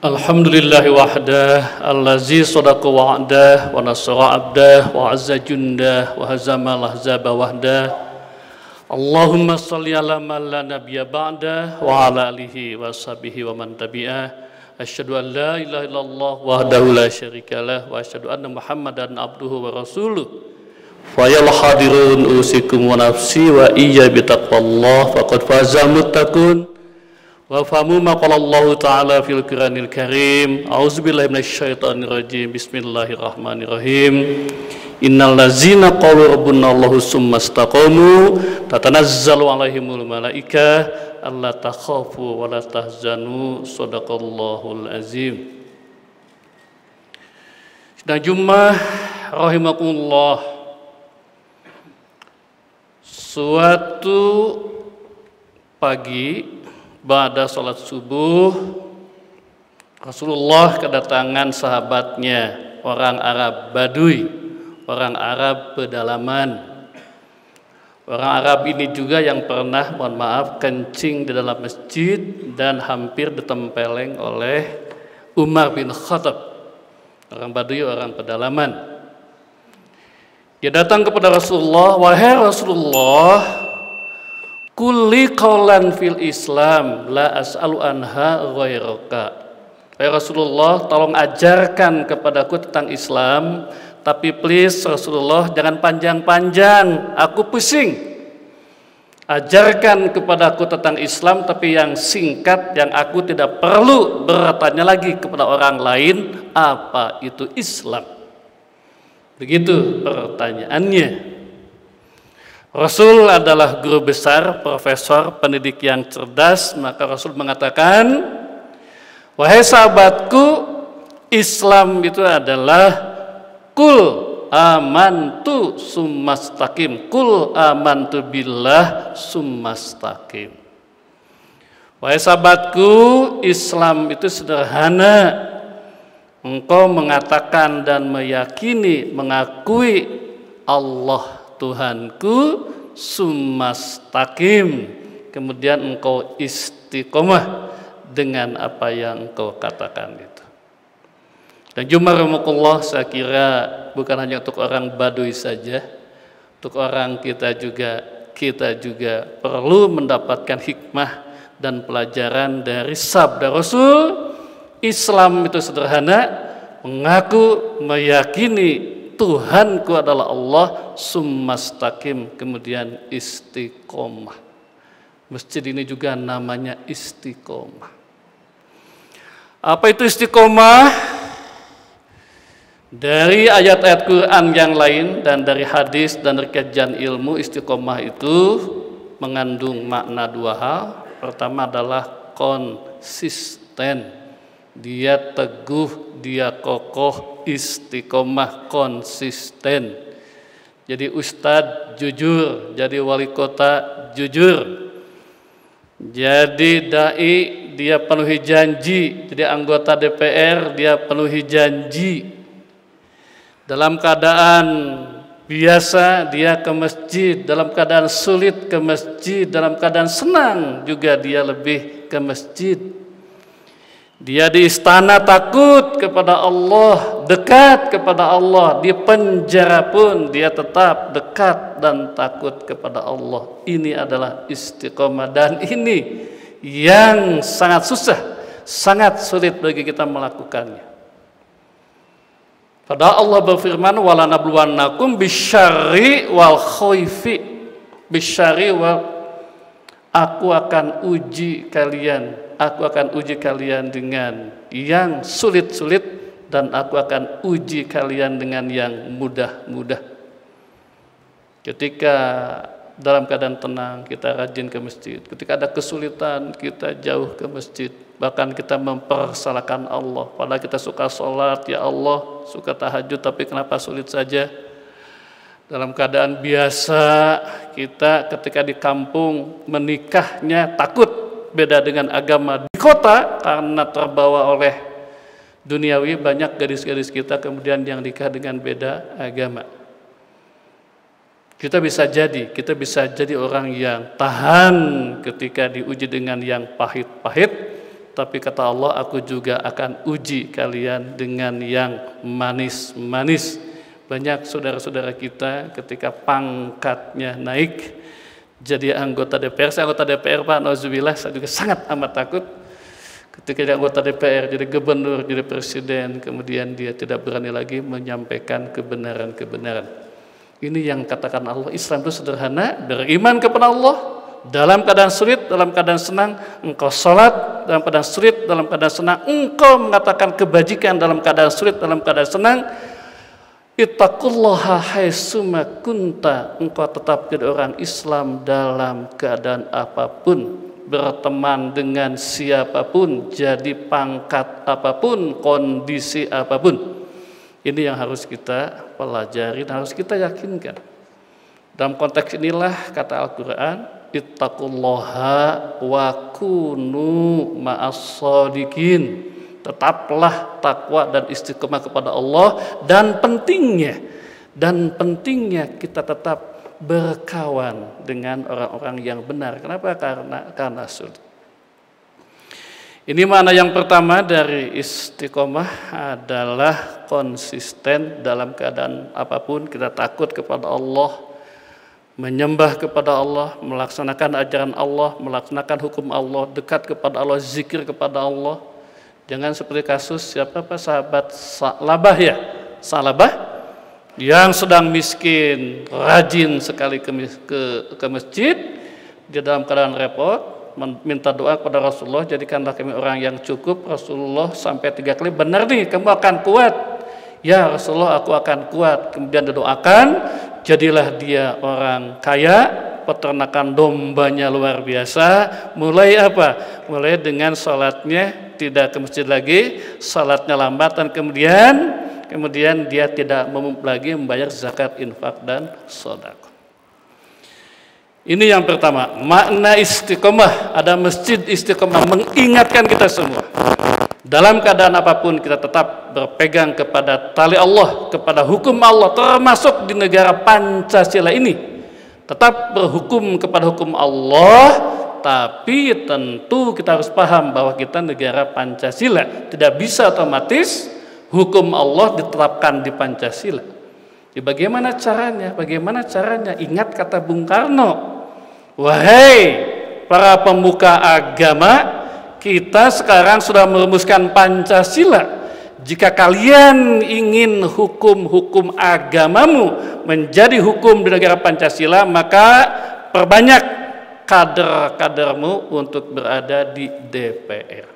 Alhamdulillahi wahdah allazi sadaqa wa'dah wa nasara abdah wa azza jundah wa hazama lahzaba wahdah. Allahumma salli ala man la nabiyya ba'dah wa ala alihi wa sahbihi wa man tabi'ah. Asyhadu an la ilaha illallah wahdahu la syarikalah wa asyhadu anna Muhammadan abduhu wa rasuluh. Fa yal hadirun usikum wa nafsi wa iyya bi taqwallah faqad fazal muttaqun. Wa fahamu ma qala Allah ta'ala fil Qur'anil Karim. A'udzubillahi minasyaitonir rajim. Bismillahirrahmanirrahim. Innal ladzina qalu rabbuna Allahu tsumma istaqamu tatanazzalu 'alaihimul malaika alla takhafu wa la tahzanu. Shadaqallahul azim. Sidang Jumat rahimakumullah. Suatu pagi ba'da salat subuh, Rasulullah kedatangan sahabatnya, orang Arab Baduy, orang Arab pedalaman. Orang Arab ini juga yang pernah, mohon maaf, kencing di dalam masjid dan hampir ditempeleng oleh Umar bin Khattab. Orang Baduy, orang pedalaman. Dia datang kepada Rasulullah, wahai Rasulullah, kulli qawlan fil Islam la as'alu anha ghairaka. Wahai Rasulullah, tolong ajarkan kepadaku tentang Islam, tapi please Rasulullah jangan panjang-panjang, aku pusing. Ajarkan kepadaku tentang Islam tapi yang singkat, yang aku tidak perlu bertanya lagi kepada orang lain apa itu Islam. Begitu pertanyaannya. Rasul adalah guru besar, profesor, pendidik yang cerdas, maka Rasul mengatakan, wahai sahabatku, Islam itu adalah kul amantu summastaqim, kul amantu billah summastaqim. Wahai sahabatku, Islam itu sederhana. Engkau mengatakan dan meyakini, mengakui Allah Tuhanku, summastaqim, kemudian engkau istiqomah dengan apa yang engkau katakan itu. Dan jumarakumullah, saya kira bukan hanya untuk orang Baduy saja, untuk orang kita juga perlu mendapatkan hikmah dan pelajaran dari sabda Rasul. Islam itu sederhana, mengaku, meyakini Tuhanku adalah Allah, summastaqim, kemudian istiqomah. Masjid ini juga namanya istiqomah. Apa itu istiqomah? Dari ayat-ayat Quran yang lain dan dari hadis dan dari kajian ilmu, istiqomah itu mengandung makna dua hal. Pertama adalah konsisten. Dia teguh, dia kokoh, istiqomah, konsisten. Jadi ustadz jujur, jadi wali kota jujur, jadi dai dia penuhi janji, jadi anggota DPR dia penuhi janji. Dalam keadaan biasa dia ke masjid, dalam keadaan sulit ke masjid, dalam keadaan senang juga dia lebih ke masjid. Dia di istana takut kepada Allah, dekat kepada Allah. Di penjara pun dia tetap dekat dan takut kepada Allah. Ini adalah istiqomah, dan ini yang sangat susah, sangat sulit bagi kita melakukannya. Padahal Allah berfirman, wala nabluwannakum bisyarri wal khaifi, bisyarri wal, aku akan uji kalian. Aku akan uji kalian dengan yang sulit-sulit, dan aku akan uji kalian dengan yang mudah-mudah. Ketika dalam keadaan tenang, kita rajin ke masjid. Ketika ada kesulitan, kita jauh ke masjid. Bahkan kita mempersalahkan Allah. Padahal kita suka sholat, ya Allah, suka tahajud, tapi kenapa sulit saja? Dalam keadaan biasa, kita ketika di kampung menikahnya takut. Beda dengan agama di kota, karena terbawa oleh duniawi, banyak gadis-gadis kita kemudian yang nikah dengan beda agama. Kita bisa jadi orang yang tahan ketika diuji dengan yang pahit-pahit, Tapi kata Allah, aku juga akan uji kalian dengan yang manis-manis. Banyak saudara-saudara kita ketika pangkatnya naik jadi anggota DPR. Saya anggota DPR Pak, nauzubillah, saya juga sangat amat takut. Ketika jadi anggota DPR, jadi gubernur, jadi presiden, kemudian dia tidak berani lagi menyampaikan kebenaran-kebenaran. Ini yang katakan Allah, Islam itu sederhana, beriman kepada Allah, dalam keadaan sulit, dalam keadaan senang, engkau sholat, dalam keadaan sulit, dalam keadaan senang, engkau mengatakan kebajikan dalam keadaan sulit, dalam keadaan senang. Ittaqullaha haitsuma kunta, engkau tetap jadi orang Islam dalam keadaan apapun, berteman dengan siapapun, jadi pangkat apapun, kondisi apapun. Ini yang harus kita pelajari dan harus kita yakinkan. Dalam konteks inilah kata Al-Quran, ittaqullaha wa kunu ma'as-shadiqin. Tetaplah takwa dan istiqomah kepada Allah, dan pentingnya kita tetap berkawan dengan orang-orang yang benar. Kenapa? Karena sulit. Ini makna yang pertama dari istiqomah adalah konsisten dalam keadaan apapun. Kita takut kepada Allah, menyembah kepada Allah, melaksanakan ajaran Allah, melaksanakan hukum Allah, dekat kepada Allah, zikir kepada Allah. Jangan seperti kasus siapa Pak, sahabat Salabah ya, Salabah yang sedang miskin, rajin sekali ke masjid, dia dalam keadaan repot, minta doa kepada Rasulullah, jadikanlah kami orang yang cukup. Rasulullah sampai 3 kali, benar nih kamu akan kuat. Ya Rasulullah, aku akan kuat. Kemudian didoakan, jadilah dia orang kaya, peternakan dombanya luar biasa. Mulai apa? Mulai dengan sholatnya tidak ke masjid lagi, sholatnya lambat, dan kemudian dia tidak lagi membayar zakat, infak, dan sedekah. Ini yang pertama, makna istiqomah. Ada masjid istiqomah mengingatkan kita semua. Dalam keadaan apapun kita tetap berpegang kepada tali Allah, kepada hukum Allah, termasuk di negara Pancasila ini. Tetap berhukum kepada hukum Allah, tapi tentu kita harus paham bahwa kita negara Pancasila. Tidak bisa otomatis hukum Allah ditetapkan di Pancasila. Bagaimana caranya? Bagaimana caranya? Ingat kata Bung Karno. Wahai para pemuka agama, kita sekarang sudah merumuskan Pancasila. Jika kalian ingin hukum-hukum agamamu menjadi hukum di negara Pancasila, maka perbanyak kader-kadermu untuk berada di DPR.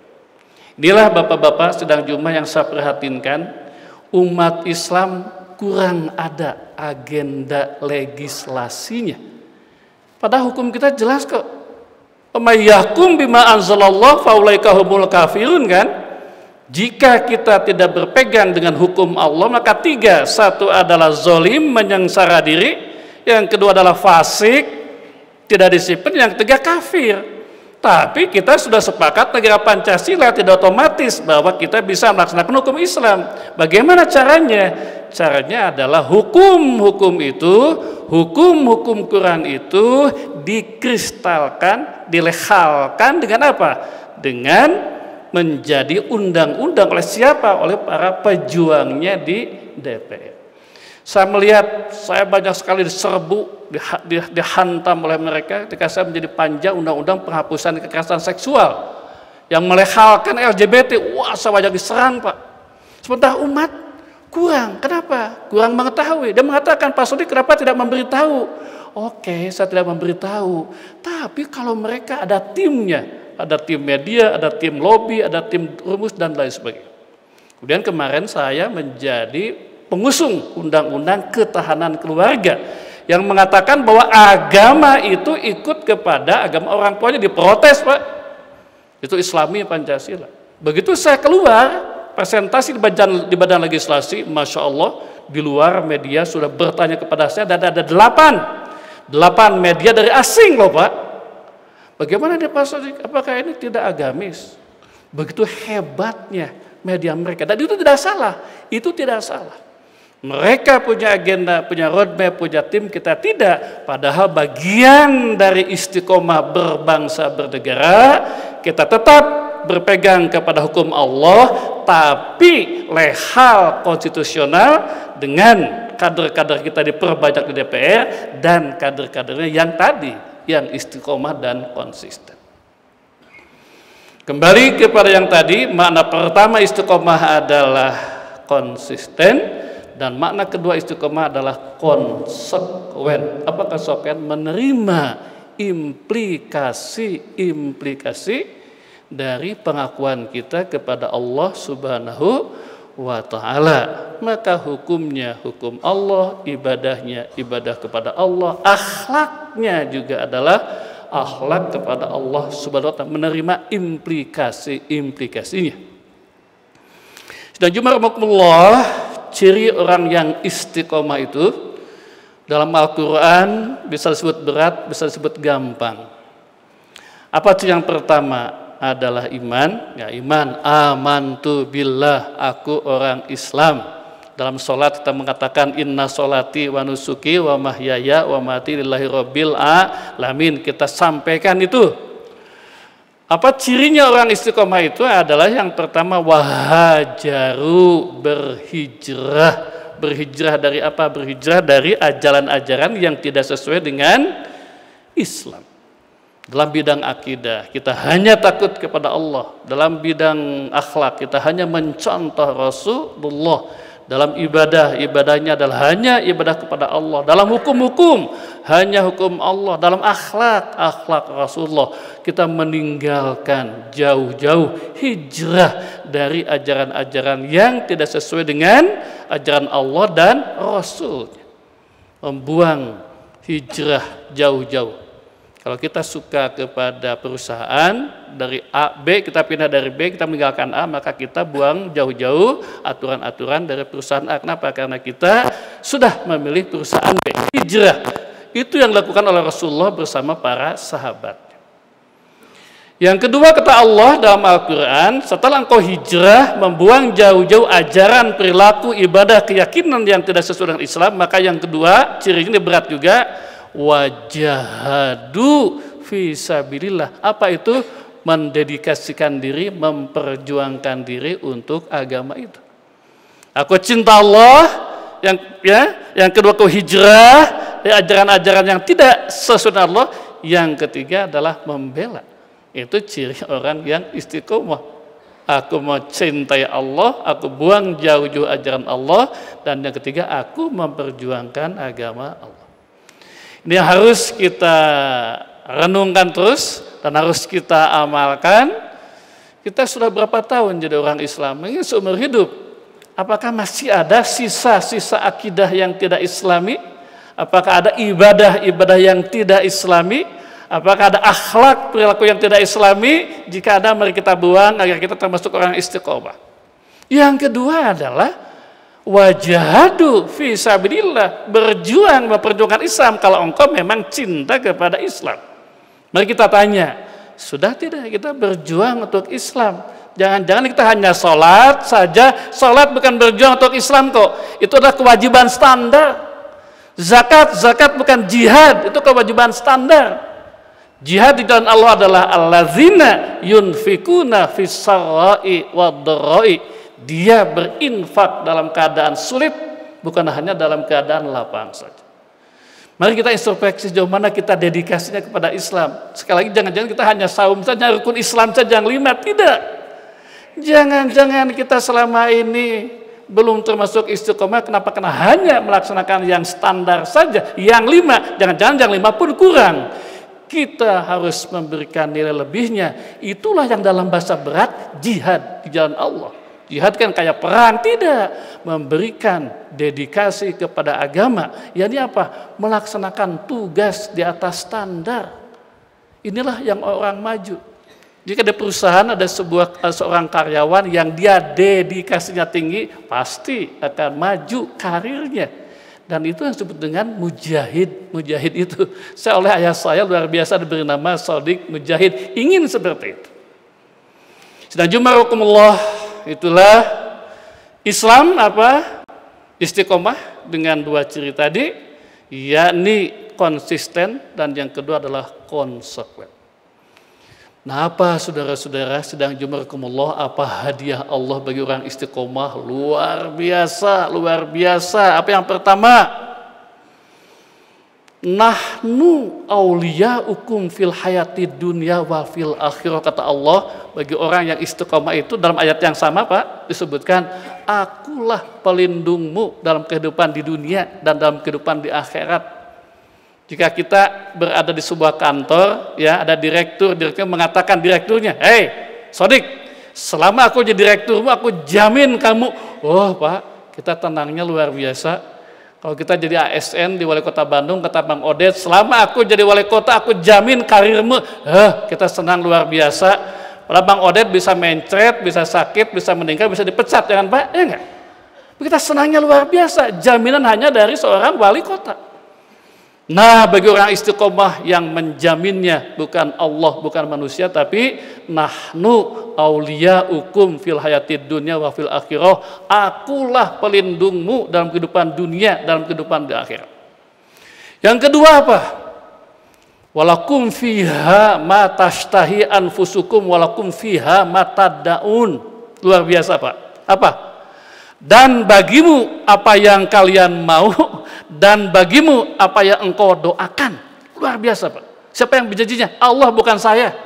Inilah bapak-bapak sedang Jumat yang saya perhatinkan, umat Islam kurang ada agenda legislasinya. Padahal hukum kita jelas kok. May yahkum bima anzalallah faulaika humul kafirun kan? Jika kita tidak berpegang dengan hukum Allah, maka 3. 1 adalah zolim, menyengsara diri. Yang kedua adalah fasik, tidak disiplin. Yang ketiga kafir. Tapi kita sudah sepakat negara Pancasila, tidak otomatis bahwa kita bisa melaksanakan hukum Islam. Bagaimana caranya? Caranya adalah hukum-hukum itu, hukum-hukum Quran itu dikristalkan, dilegalkan dengan apa? Dengan menjadi undang-undang oleh siapa? Oleh para pejuangnya di DPR. Saya melihat, saya banyak sekali diserbu, dihantam oleh mereka ketika saya menjadi panja undang-undang penghapusan kekerasan seksual yang melegalkan LGBT. Wah, saya banyak diserang Pak. Sementara umat kurang. Kenapa? Kurang mengetahui. Dia mengatakan, Pak Sodik kenapa tidak memberitahu? Oke, saya tidak memberitahu. Tapi kalau mereka ada timnya, ada tim media, ada tim lobby, ada tim rumus, dan lain sebagainya. Kemudian kemarin saya menjadi pengusung undang-undang ketahanan keluarga yang mengatakan bahwa agama itu ikut kepada agama orang tuanya, diprotes Pak. Itu Islami Pancasila. Begitu saya keluar, presentasi di badan legislasi, Masya Allah, di luar media sudah bertanya kepada saya, dan ada 8 media dari asing loh Pak. Bagaimana dia Pak Sodik? Apakah ini tidak agamis? Begitu hebatnya media mereka. Dan itu tidak salah. Itu tidak salah. Mereka punya agenda, punya roadmap, punya tim, kita tidak. Padahal bagian dari istiqomah berbangsa bernegara, kita tetap berpegang kepada hukum Allah, tapi lehal konstitusional dengan kader-kader kita diperbanyak di DPR dan kader-kadernya yang tadi, yang istiqomah dan konsisten. Kembali kepada yang tadi, makna pertama istiqomah adalah konsisten, dan makna kedua istiqomah adalah konsekuen. Apa konsekuen? Menerima implikasi dari pengakuan kita kepada Allah Subhanahu wa ta'ala. Maka hukumnya hukum Allah, ibadahnya ibadah kepada Allah, akhlaknya juga adalah akhlak kepada Allah Subhanahu wa ta'ala, menerima implikasinya. Dan jumlah ciri orang yang istiqomah itu dalam Al-Quran bisa disebut berat, bisa disebut gampang. Apa itu? Yang pertama adalah iman. Ya, iman, amantu billah, aku orang Islam. Dalam sholat kita mengatakan inna sholati wa nusuki wa mahyaya wa mati lillahi rabbil alamin. Kita sampaikan itu. Apa cirinya orang istiqomah itu? Adalah yang pertama wahajaru, berhijrah. Berhijrah dari apa? Berhijrah dari ajaran-ajaran yang tidak sesuai dengan Islam. Dalam bidang akidah kita hanya takut kepada Allah. Dalam bidang akhlak kita hanya mencontoh Rasulullah. Dalam ibadah, ibadahnya adalah hanya ibadah kepada Allah. Dalam hukum-hukum, hanya hukum Allah. Dalam akhlak, akhlak Rasulullah. Kita meninggalkan jauh-jauh, hijrah dari ajaran-ajaran yang tidak sesuai dengan ajaran Allah dan Rasul. Membuang hijrah jauh-jauh. Kalau kita suka kepada perusahaan dari A, B, kita pindah dari B, kita meninggalkan A, maka kita buang jauh-jauh aturan-aturan dari perusahaan A. Kenapa? Karena kita sudah memilih perusahaan B. Hijrah. Itu yang dilakukan oleh Rasulullah bersama para sahabat. Yang kedua, kata Allah dalam Al-Quran, setelah engkau hijrah, membuang jauh-jauh ajaran, perilaku, ibadah, keyakinan yang tidak sesuai dengan Islam, maka yang kedua, ciri ini berat juga, wajahadu fisabilillah. Apa itu? Mendedikasikan diri, memperjuangkan diri untuk agama itu. Aku cinta Allah, yang kedua kau hijrah dari ajaran-ajaran yang tidak sesuai dengan Allah, yang ketiga adalah membela. Itu ciri orang yang istiqomah. Aku mencintai Allah, aku buang jauh-jauh ajaran Allah, dan yang ketiga aku memperjuangkan agama Allah. Ini yang harus kita renungkan terus dan harus kita amalkan. Kita sudah berapa tahun jadi orang Islam? Ini seumur hidup. Apakah masih ada sisa-sisa akidah yang tidak Islami? Apakah ada ibadah-ibadah yang tidak Islami? Apakah ada akhlak perilaku yang tidak Islami? Jika ada, mari kita buang agar kita termasuk orang istiqomah. Yang kedua adalah wajahadu fisabilillah, berjuang memperjuangkan Islam. Kalau engkau memang cinta kepada Islam, mari kita tanya, sudah tidak kita berjuang untuk Islam? Jangan-jangan kita hanya sholat saja. Sholat bukan berjuang untuk Islam kok. Itu adalah kewajiban standar. Zakat bukan jihad, itu kewajiban standar. Jihad di jalan Allah adalah allazina yunfikuna fis-sarra'i wad-dharra'i. Dia berinfak dalam keadaan sulit, bukan hanya dalam keadaan lapang saja. Mari kita introspeksi sejauh mana kita dedikasinya kepada Islam. Sekali lagi, jangan-jangan kita hanya saum saja, rukun Islam saja yang 5. Tidak. Jangan-jangan kita selama ini belum termasuk istiqomah. Kenapa? Karena hanya melaksanakan yang standar saja, yang 5. Jangan-jangan yang 5 pun kurang. Kita harus memberikan nilai lebihnya. Itulah yang dalam bahasa berat jihad di jalan Allah. Jihad kan kayak perang, tidak. Memberikan dedikasi kepada agama. Yakni apa? Melaksanakan tugas di atas standar. Inilah yang orang maju. Jika di perusahaan ada seorang karyawan yang dia dedikasinya tinggi, pasti akan maju karirnya. Dan itu yang disebut dengan mujahid. Mujahid itu, saya oleh ayah saya luar biasa diberi nama Sodik Mujahid. Ingin seperti itu. Sedang jum'arukumullah. Itulah Islam apa? Istiqomah dengan 2 ciri tadi, yakni konsisten, dan yang kedua adalah konsekuen. Nah, apa saudara-saudara sedang jumarakumullah, apa hadiah Allah bagi orang istiqomah? Luar biasa, luar biasa. Apa yang pertama? Nahnu auliyaukum fil hayati dunya wa fil akhirah, kata Allah bagi orang yang istiqomah itu. Dalam ayat yang sama Pak disebutkan, akulah pelindungmu dalam kehidupan di dunia dan dalam kehidupan di akhirat. Jika kita berada di sebuah kantor, ya ada direktur mengatakan direkturnya, "Hei, Sodik, selama aku jadi direkturmu, aku jamin kamu." Oh Pak, kita tenangnya luar biasa. Kalau kita jadi ASN di Wali Kota Bandung, kata Bang Odet, "Selama aku jadi wali kota, aku jamin karirmu." Kita senang luar biasa. Padahal Bang Odet bisa mencret, bisa sakit, bisa meninggal, bisa dipecat, jangan Pak? Ya enggak? Kita senangnya luar biasa. Jaminan hanya dari seorang wali kota. Nah, bagi orang istiqomah yang menjaminnya bukan Allah, bukan manusia, tapi nahnu auliyaukum fil hayatid dunya wa fil akhirah. Akulah pelindungmu dalam kehidupan dunia, dalam kehidupan di akhirat. Yang kedua apa? Walakum fiha ma tashtahi anfusukum walakum fiha ma tad'un. Luar biasa, Pak. Apa? Dan bagimu apa yang kalian mau, dan bagimu apa yang engkau doakan. Luar biasa Pak. Siapa yang berjanjinya? Allah, bukan saya.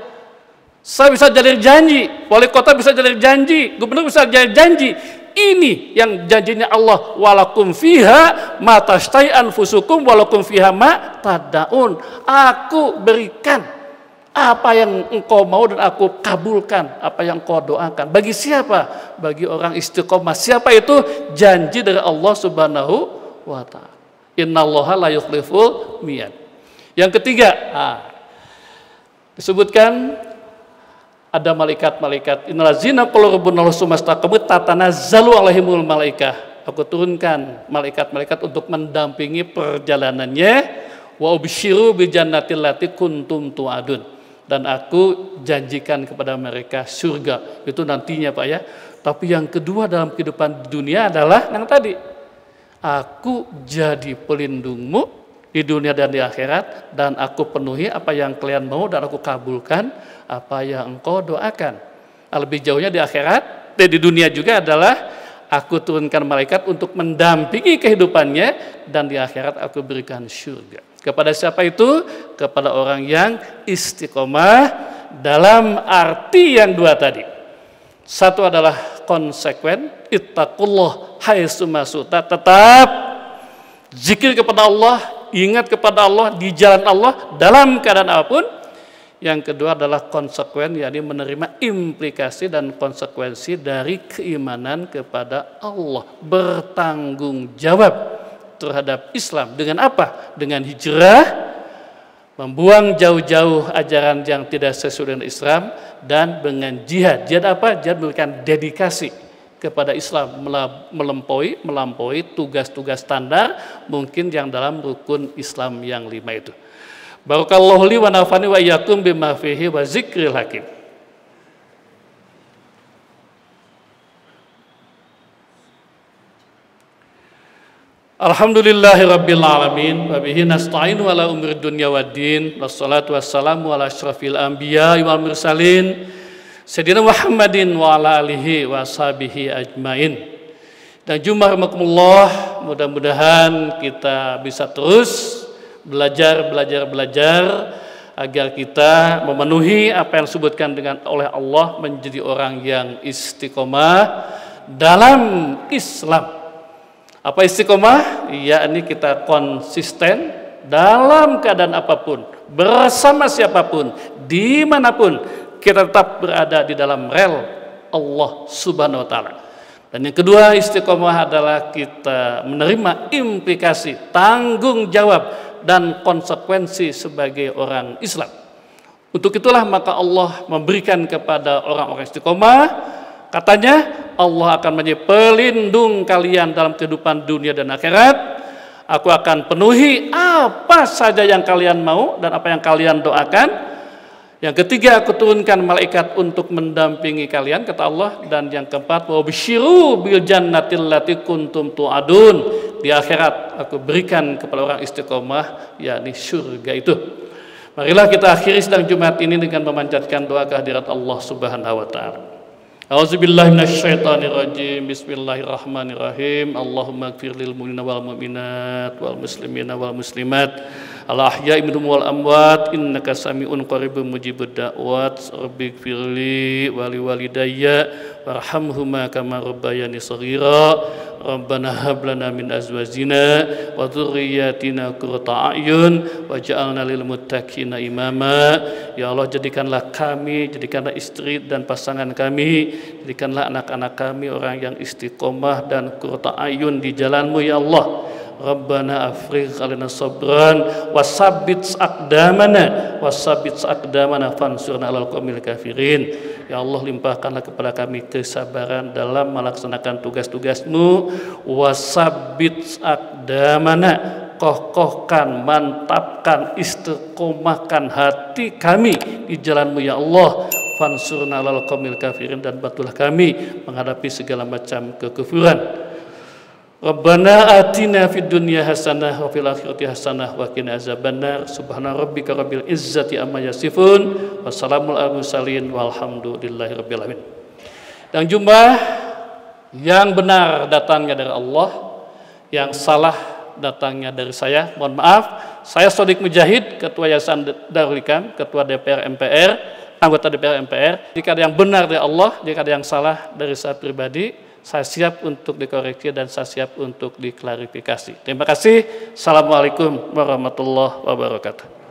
Saya bisa jadi janji, wali kota bisa jadi janji, gubernur bisa jadi janji. Ini yang janjinya Allah. Walakum fiha ma tashtai anfusukum walakum fiha ma tad'un. Aku berikan apa yang engkau mau dan aku kabulkan apa yang engkau doakan. Bagi siapa? Bagi orang istiqomah. Siapa itu? Janji dari Allah Subhanahu wa ta'ala. Innallaha la yukhliful mi'ad. Yang ketiga, disebutkan ada malaikat-malaikat. Innallazina qalu rabbuna sumastaqamu tatanazzalu alaihimul malaikah. Aku turunkan malaikat-malaikat untuk mendampingi perjalanannya. Wa ubsyiru bi jannatil lati kuntum tu'adun. Dan aku janjikan kepada mereka surga. Itu nantinya Pak ya. Tapi yang kedua dalam kehidupan dunia adalah yang tadi. Aku jadi pelindungmu di dunia dan di akhirat. Dan aku penuhi apa yang kalian mau dan aku kabulkan apa yang engkau doakan. Lebih jauhnya di akhirat, di dunia juga adalah aku turunkan malaikat untuk mendampingi kehidupannya. Dan di akhirat aku berikan surga. Kepada siapa itu? Kepada orang yang istiqomah dalam arti yang dua tadi. Satu adalah konsekuen, ittaqullah haitsu masutta, tetap zikir kepada Allah, ingat kepada Allah, di jalan Allah dalam keadaan apapun. Yang kedua adalah konsekuen, yakni menerima implikasi dan konsekuensi dari keimanan kepada Allah, bertanggung jawab terhadap Islam. Dengan apa? Dengan hijrah, membuang jauh-jauh ajaran yang tidak sesuai dengan Islam, dan dengan jihad. Jihad apa? Jihad memberikan dedikasi kepada Islam, melampaui tugas-tugas standar mungkin yang dalam rukun Islam yang 5 itu. Barakallahu li wa nafani wa iyyakum bima fihi wa zikril hakim. Alhamdulillahirabbil alamin wa bihi nasta'inu ala umuri dunya waddin. Wassalatu wassalamu ala asyrafil anbiya wal mursalin sayyidina Muhammadin wa ala alihi wa sahbihi ajmain. Dan jumarakumullah, mudah-mudahan kita bisa terus belajar agar kita memenuhi apa yang disebutkan oleh Allah, menjadi orang yang istiqomah dalam Islam. Apa istiqomah? Yakni kita konsisten dalam keadaan apapun, bersama siapapun, dimanapun, kita tetap berada di dalam rel Allah Subhanahu wa ta'ala. Dan yang kedua, istiqomah adalah kita menerima implikasi, tanggung jawab, dan konsekuensi sebagai orang Islam. Untuk itulah maka Allah memberikan kepada orang-orang istiqomah, katanya Allah akan menjadi pelindung kalian dalam kehidupan dunia dan akhirat. Aku akan penuhi apa saja yang kalian mau dan apa yang kalian doakan. Yang ketiga, aku turunkan malaikat untuk mendampingi kalian, kata Allah. Dan yang keempat, wa bisyiru bil jannatil lati kuntum tu'adun. Di akhirat aku berikan kepada orang istiqomah, yakni surga itu. Marilah kita akhiri sidang Jumat ini dengan memanjatkan doa kehadirat Allah Subhanahu wa taala. A'udzubillahi minasyaitonirrajim. Bismillahirrahmanirrahim. Allahumma ighfir lil mu'minina wal mu'minat wal muslimina wal muslimat al ahya'i minhum wal amwat innaka sami'un qaribun mujibud da'wat. Rabbi ighfirli wa li walidayya warhamhuma kama rabbayani shaghira. Rabbana hab lana min azwajina wa dhurriyyatina qurrata a'yun waj'alna lil muttaqina imama. Ya Allah, jadikanlah kami, jadikanlah istri dan pasangan kami, jadikanlah anak-anak kami orang yang istiqomah dan qurrata a'yun di jalan-Mu ya Allah. Rabbana afrigh alaina sabran wasabbit aqdamana fansurna 'alal qaumil kafirin. Ya Allah, limpahkanlah kepada kami kesabaran dalam melaksanakan tugas-tugas-Mu. Wasabbit aqdamana, kokohkan, mantapkan, istiqomahkan hati kami di jalan-Mu ya Allah. Fansurna 'alal qaumil kafirin, dan bantulah kami menghadapi segala macam kekufuran. Rabbana atina fid dunya hasanah wa fil akhirati hasanah wa qina azabannar. Subhana rabbika rabbil izzati amma yasifun. Wassalamu alal mursalin walhamdulillahi rabbil alamin. Dan jumlah yang benar datangnya dari Allah, yang salah datangnya dari saya. Mohon maaf, saya Shodiq Mujahid, Ketua Yayasan Darul Hikam, Ketua DPR MPR, anggota DPR MPR. Jika ada yang benar dari Allah, jika ada yang salah dari saya pribadi, saya siap untuk dikoreksi dan saya siap untuk diklarifikasi. Terima kasih. Assalamualaikum warahmatullahi wabarakatuh.